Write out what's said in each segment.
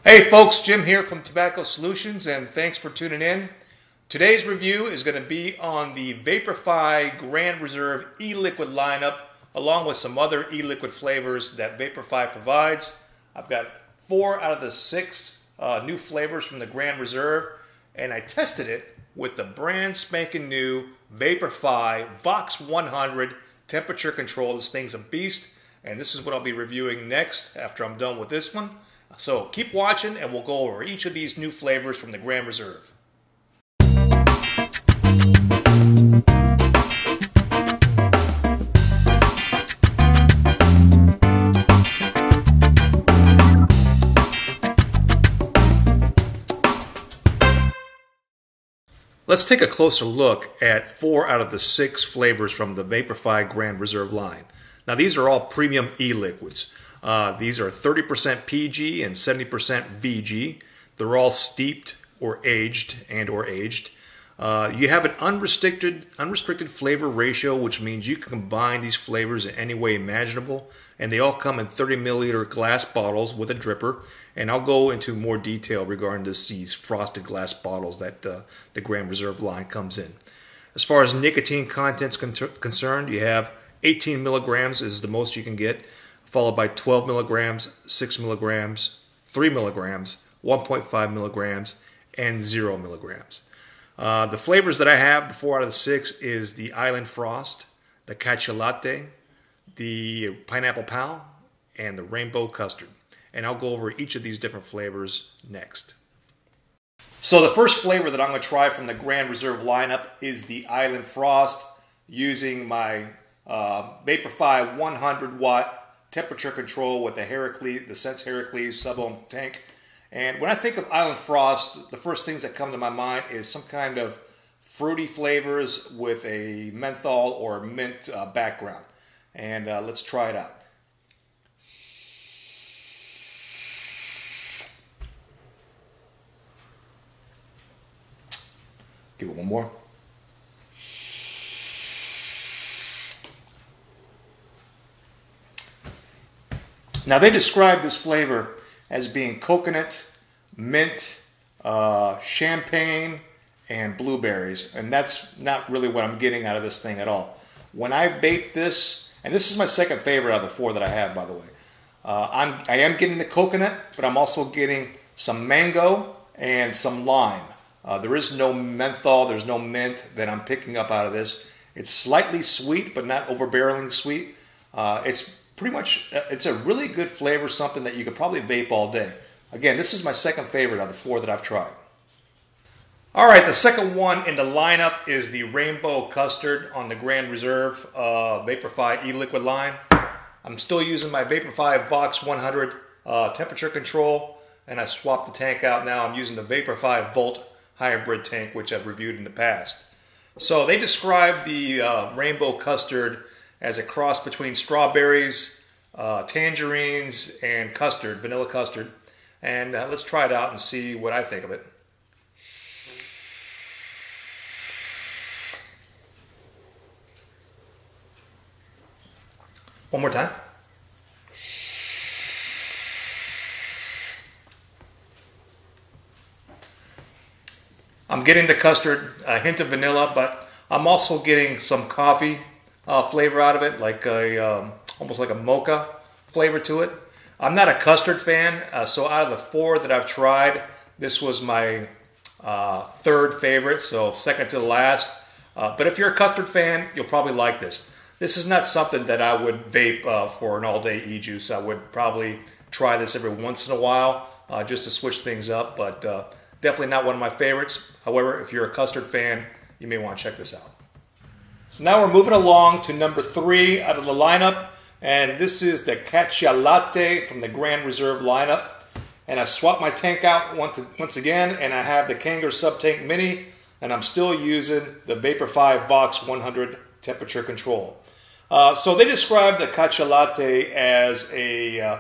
Hey folks, Jim here from Tobacco Solutions, and thanks for tuning in. Today's review is going to be on the VaporFi Grand Reserve e-liquid lineup, along with some other e-liquid flavors that VaporFi provides. I've got 4 out of the 6 new flavors from the Grand Reserve, and I tested it with the brand spanking new VaporFi Vox 100 temperature control. This thing's a beast, and this is what I'll be reviewing next after I'm done with this one. So keep watching and we'll go over each of these new flavors from the Grand Reserve. Let's take a closer look at 4 out of the 6 flavors from the VaporFi Grand Reserve line. Now these are all premium e-liquids. These are 30% PG and 70% VG. They're all steeped or aged You have an unrestricted flavor ratio, which means you can combine these flavors in any way imaginable. And they all come in 30 milliliter glass bottles with a dripper. And I'll go into more detail regarding these frosted glass bottles that the Grand Reserve line comes in. As far as nicotine content's concerned, you have 18 milligrams is the most you can get, followed by 12 milligrams, 6 milligrams, 3 milligrams, 1.5 milligrams, and 0 milligrams. The flavors that I have, the 4 out of the 6, is the Island Frost, the Custard Latte, the Pineapple Pow, and the Rainbow Custard. And I'll go over each of these different flavors next. So the first flavor that I'm going to try from the Grand Reserve lineup is the Island Frost, using my VaporFi 100 watt temperature control with the Sense Heracles sub-ohm tank. And when I think of Island Frost, the first things that come to my mind is some kind of fruity flavors with a menthol or mint background. And let's try it out. Give it one more. Now they describe this flavor as being coconut, mint, champagne, and blueberries. And that's not really what I'm getting out of this thing at all. When I vape this, and this is my second favorite out of the 4 that I have, by the way. I am getting the coconut, but I'm also getting some mango and some lime. There is no menthol, there's no mint that I'm picking up out of this. It's slightly sweet, but not overbearingly sweet. It's a really good flavor, something that you could probably vape all day. Again, this is my second favorite of the 4 that I've tried. Alright, the second one in the lineup is the Rainbow Custard on the Grand Reserve VaporFi e-liquid line. I'm still using my VaporFi Vox 100 temperature control, and I swapped the tank out now. I'm using the VaporFi Volt hybrid tank, which I've reviewed in the past. So they describe the Rainbow Custard as a cross between strawberries, tangerines, and custard, vanilla custard. And let's try it out and see what I think of it. One more time. I'm getting the custard, a hint of vanilla, but I'm also getting some coffee flavor out of it, like almost like a mocha flavor to it. I'm not a custard fan, so out of the 4 that I've tried, this was my 3rd favorite, so second to the last. But if you're a custard fan, you'll probably like this. This is not something that I would vape for an all-day e-juice. I would probably try this every once in a while just to switch things up, but definitely not one of my favorites. However, if you're a custard fan, you may want to check this out. So now we're moving along to number 3 out of the lineup, and this is the Custard Latte from the Grand Reserve lineup. And I swapped my tank out once again, and I have the Kangaroo Sub-Tank Mini, and I'm still using the VaporFi Vox 100 temperature control. So they describe the Custard Latte as a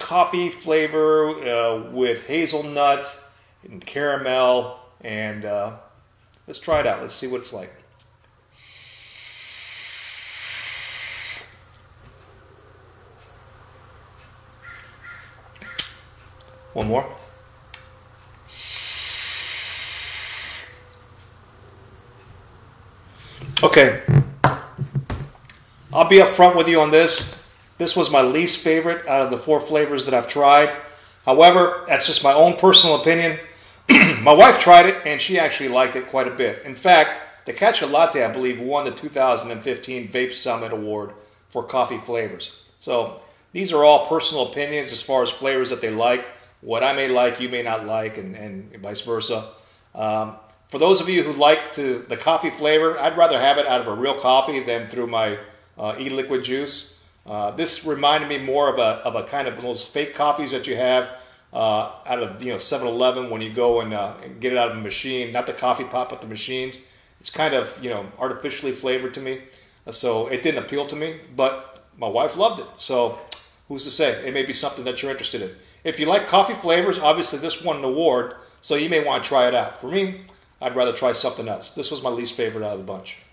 coffee flavor with hazelnut and caramel, and let's try it out. Let's see what it's like. One more. Okay, I'll be upfront with you on this. This was my least favorite out of the 4 flavors that I've tried. However, that's just my own personal opinion. My wife tried it, and she actually liked it quite a bit. In fact, the Custard Latte, I believe, won the 2015 Vape Summit Award for coffee flavors. So these are all personal opinions as far as flavors that they like. What I may like, you may not like, and vice versa. For those of you who like the coffee flavor, I'd rather have it out of a real coffee than through my e-liquid juice. This reminded me more of a kind of those fake coffees that you have out of 7-Eleven when you go and get it out of a machine, not the coffee pot, but the machines. It's kind of artificially flavored to me, so it didn't appeal to me. But my wife loved it, so who's to say? It may be something that you're interested in. If you like coffee flavors, obviously this won an award, so you may want to try it out. For me, I'd rather try something else. This was my least favorite out of the bunch.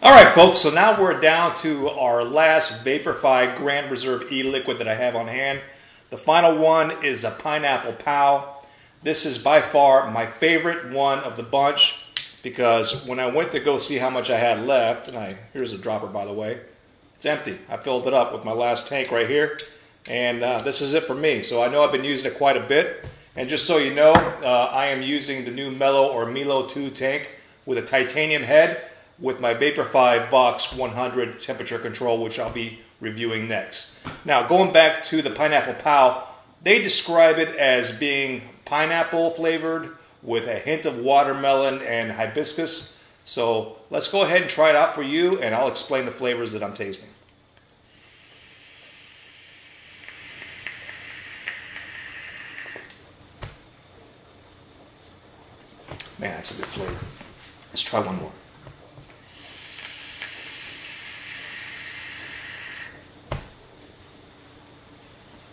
All right, folks, so now we're down to our last VaporFi Grand Reserve e-liquid that I have on hand. The final one is a Pineapple Pow. This is by far my favorite one of the bunch because when I went to go see how much I had left, and here's a dropper, by the way. It's empty. I filled it up with my last tank right here, and this is it for me. So I know I've been using it quite a bit. And just so you know, I am using the new Mellow or Milo 2 tank with a titanium head with my VaporFi Vox 100 temperature control, which I'll be reviewing next. Now, going back to the Pineapple Pow, they describe it as being pineapple flavored with a hint of watermelon and hibiscus. So let's go ahead and try it out for you, and I'll explain the flavors that I'm tasting. Man, that's a good flavor. Let's try one more.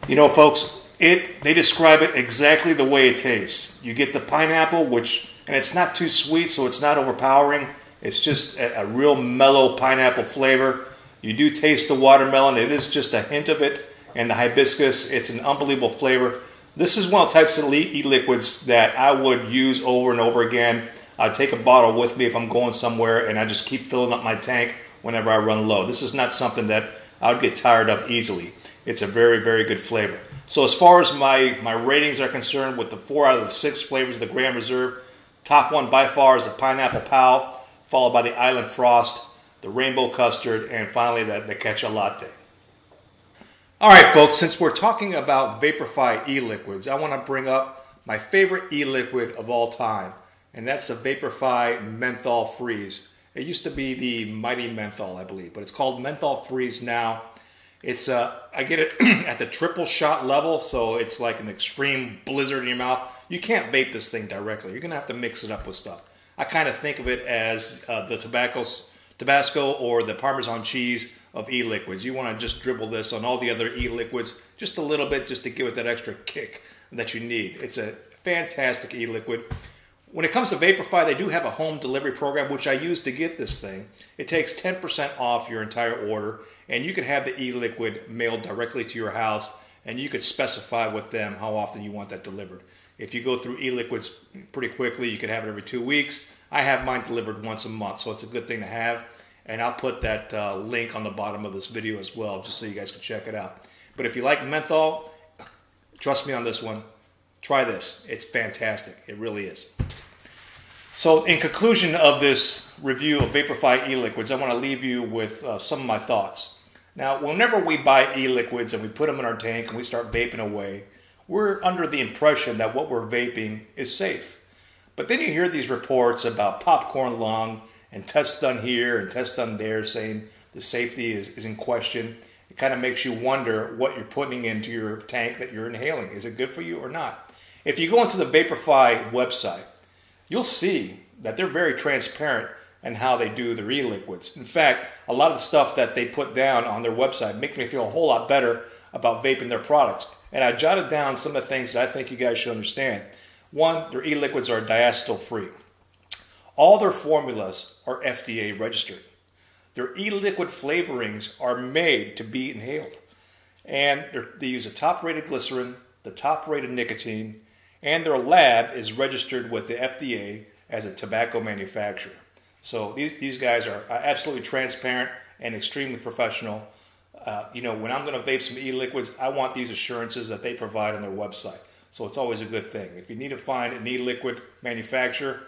You know, folks, they describe it exactly the way it tastes. You get the pineapple, and it's not too sweet, so it's not overpowering. It's just a real mellow pineapple flavor. You do taste the watermelon. It is just a hint of it. And the hibiscus, it's an unbelievable flavor. This is one of the types of e-liquids that I would use over and over again. I take a bottle with me if I'm going somewhere, and I just keep filling up my tank whenever I run low. This is not something that I would get tired of easily. It's a very, very good flavor. So as far as my ratings are concerned, with the 4 out of the 6 flavors of the Grand Reserve, top one by far is the Pineapple Pow, followed by the Island Frost, the Rainbow Custard, and finally the Custard Latte. All right, folks, since we're talking about VaporFi e-liquids, I want to bring up my favorite e-liquid of all time, and that's the VaporFi Menthol Freeze. It used to be the Mighty Menthol, I believe, but it's called Menthol Freeze now. It's I get it at the triple shot level, so it's like an extreme blizzard in your mouth. You can't vape this thing directly. You're going to have to mix it up with stuff. I kind of think of it as the Tabasco or the Parmesan cheese of e-liquids. You want to just dribble this on all the other e-liquids just a little bit, just to give it that extra kick that you need. It's a fantastic e-liquid. When it comes to VaporFi, they do have a home delivery program, which I use to get this thing. It takes 10% off your entire order, and you can have the e-liquid mailed directly to your house, and you could specify with them how often you want that delivered. If you go through e-liquids pretty quickly, you can have it every 2 weeks. I have mine delivered once a month, so it's a good thing to have. And I'll put that link on the bottom of this video as well, just so you guys can check it out. But if you like menthol, trust me on this one. Try this. It's fantastic. It really is. So in conclusion of this review of VaporFi e-liquids, I want to leave you with some of my thoughts. Now, whenever we buy e-liquids and we put them in our tank and we start vaping away, we're under the impression that what we're vaping is safe. But then you hear these reports about popcorn lung and tests done here and tests done there saying the safety is in question. It kind of makes you wonder what you're putting into your tank that you're inhaling. Is it good for you or not? If you go into the VaporFi website, you'll see that they're very transparent in how they do their e-liquids. In fact, a lot of the stuff that they put down on their website makes me feel a whole lot better about vaping their products. And I jotted down some of the things that I think you guys should understand. One, their e-liquids are diacetyl free. All their formulas are FDA registered. Their e-liquid flavorings are made to be inhaled. And they use a top-rated glycerin, the top-rated nicotine, and their lab is registered with the FDA as a tobacco manufacturer. So these guys are absolutely transparent and extremely professional. When I'm going to vape some e-liquids, I want these assurances that they provide on their website. So it's always a good thing. If you need to find an e-liquid manufacturer,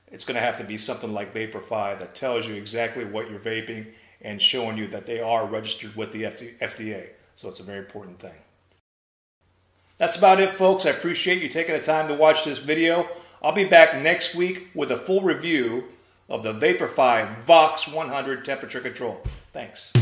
it's going to have to be something like VaporFi that tells you exactly what you're vaping and showing you that they are registered with the FDA. So it's a very important thing. That's about it, folks. I appreciate you taking the time to watch this video. I'll be back next week with a full review of the VaporFi Vox 100 temperature control. Thanks.